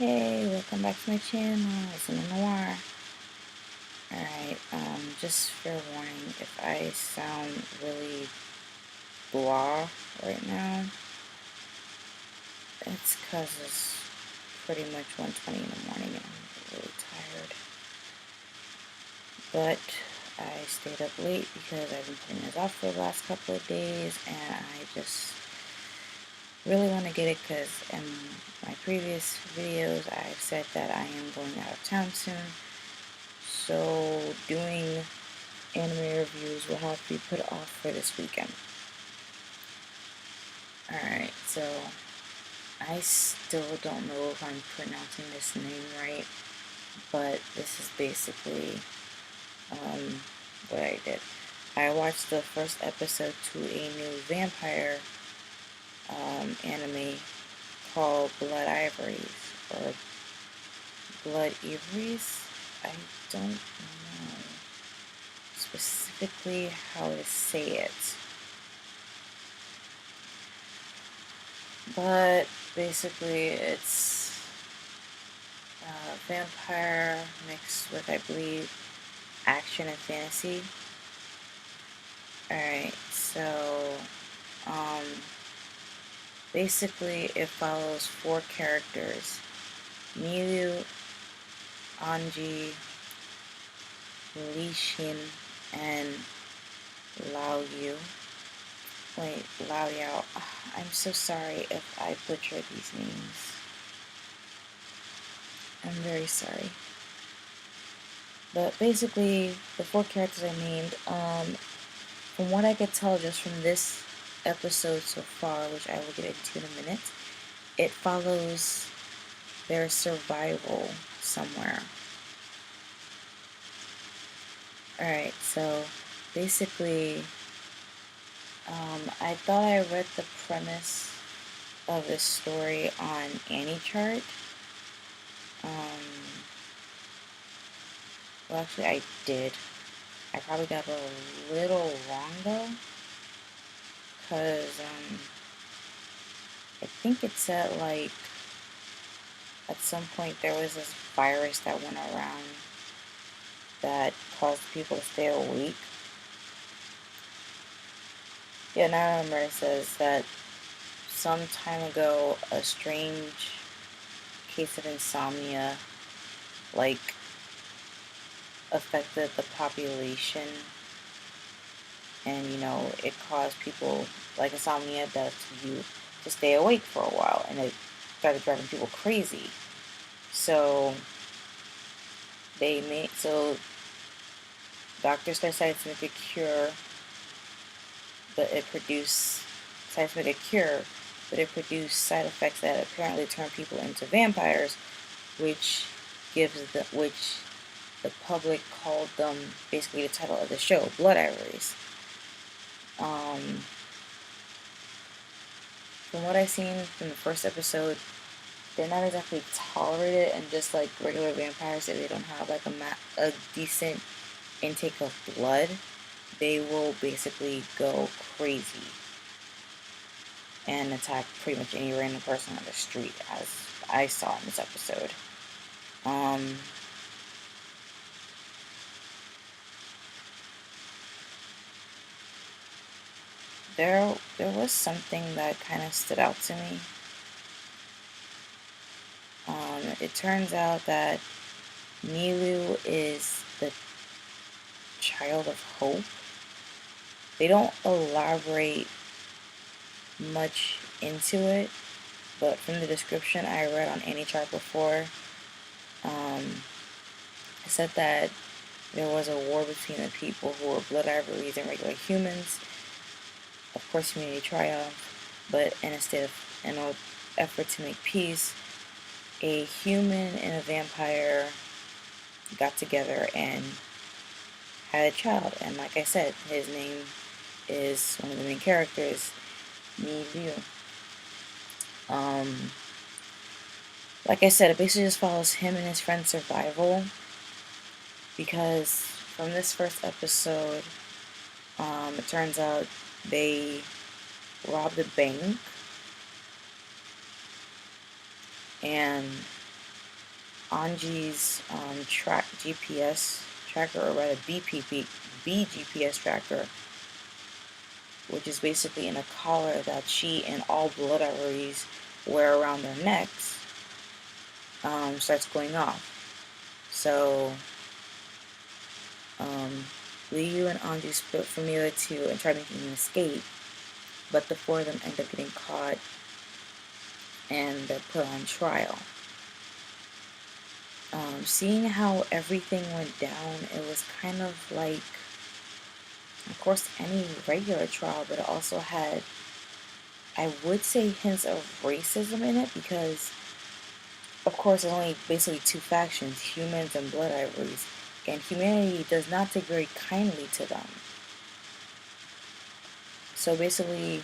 Hey, welcome back to my channel. It's in the noir. Alright, just fair warning, if I sound really blah right now, it's because it's pretty much 1:20 in the morning and I'm really tired. But I stayed up late because I've been putting this off for the last couple of days and I just really want to get it because in my previous videos I've said that I am going out of town soon. So doing anime reviews will have to be put off for this weekend. Alright, so I still don't know if I'm pronouncing this name right, but this is basically what I did. I watched the first episode to a new vampire anime called Bloodivories, or Bloodivories? I don't know specifically how to say it. But basically it's vampire mixed with, I believe, action and fantasy. Alright, so basically it follows four characters: Miyu, Anji, Li Xin, and Lao Yu. Wait, Lao Yao. I'm so sorry if I butcher these names. I'm very sorry. But basically, the four characters I named, from what I could tell just from this episode so far, which I will get into in a minute, it follows their survival somewhere. Alright, so basically, I thought I read the premise of this story on AnyChart. Well, actually, I did. I probably got it a little wrong though, because I think it said like at some point there was this virus that went around that caused people to stay awake. Yeah, now I remember it says that some time ago a strange case of insomnia like affected the population, and it caused people, like insomnia does to you, to stay awake for a while, and it started driving people crazy. So doctors decided to make a cure, but it produced side effects that apparently turn people into vampires, which the public called them, basically the title of the show, Bloodivories. From what I've seen from the first episode, they're not exactly tolerated, and just like regular vampires, if they don't have like a decent intake of blood, they will basically go crazy and attack pretty much any random person on the street, as I saw in this episode. There was something that kind of stood out to me. It turns out that Milu is the child of hope. They don't elaborate much into it, but from the description I read on AnyChart before, it said that there was a war between the people who were Bloodivories and regular humans. Of course, humanity triumphed, but in an effort to make peace, a human and a vampire got together and had a child. And like I said, his name is one of the main characters, Mi Liu. Like I said, it basically just follows him and his friend's survival, because from this first episode, it turns out they robbed a bank, and Anji's track GPS tracker, or rather BGPS tracker, which is basically in a collar that she and all Bloodivories wear around their necks, starts going off. So Liu and Anji split from the other two and try making an escape, but the four of them end up getting caught and they're put on trial. Seeing how everything went down, it was kind of like, of course, any regular trial, but it also had, I would say, hints of racism in it, because of course there's only basically two factions, humans and Bloodivories, and humanity does not take very kindly to them. So basically,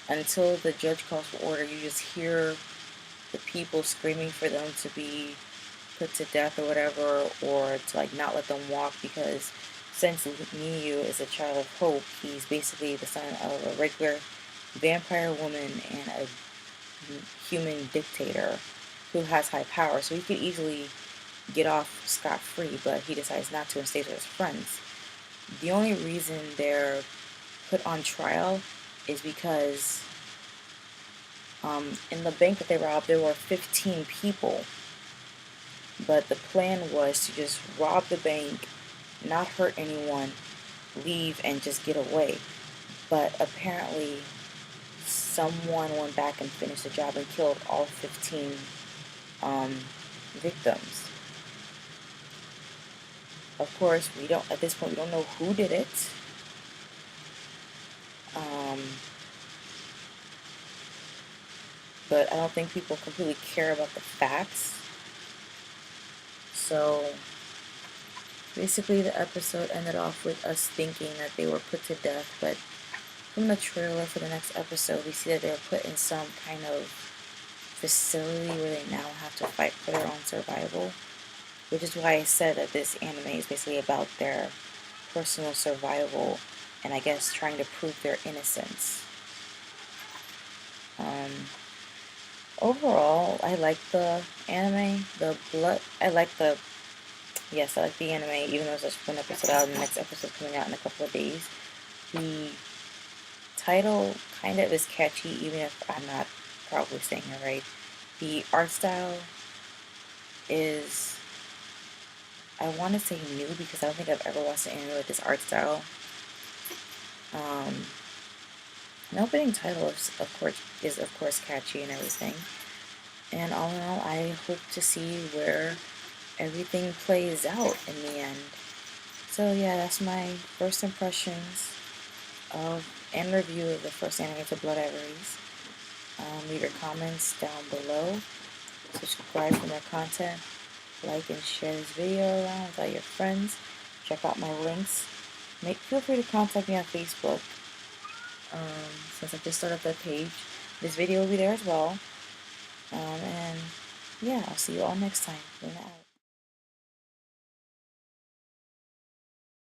until the judge calls for order, you just hear the people screaming for them to be put to death or whatever, or to like not let them walk, because since Niyu is a child of hope, he's basically the son of a regular vampire woman and a human dictator who has high power, so he could easily get off scot-free, but he decides not to and stays with his friends. The only reason they're put on trial is because in the bank that they robbed, there were 15 people, but the plan was to just rob the bank, not hurt anyone, leave, and just get away. But apparently someone went back and finished the job and killed all 15 victims. Of course, at this point we don't know who did it. But I don't think people completely care about the facts. So basically the episode ended off with us thinking that they were put to death, but from the trailer for the next episode, we see that they were put in some kind of facility where they now have to fight for their own survival, which is why I said that this anime is basically about their personal survival and I guess trying to prove their innocence. Overall, I like the anime. I like the anime, even though there's just one episode out and the next episode coming out in a couple of days. The title kind of is catchy, even if I'm not probably saying it right. The art style is, I want to say new, because I don't think I've ever watched an anime with this art style. The opening title is of course catchy and everything. And all in all, I hope to see where everything plays out in the end. So yeah, that's my first impressions of and review of the first anime to Bloodivories. Leave your comments down below. Subscribe for more content. Like and share this video around with all your friends. Check out my links. Feel free to contact me on Facebook. Since I just started that page, this video will be there as well. And yeah, I'll see you all next time. Luna out.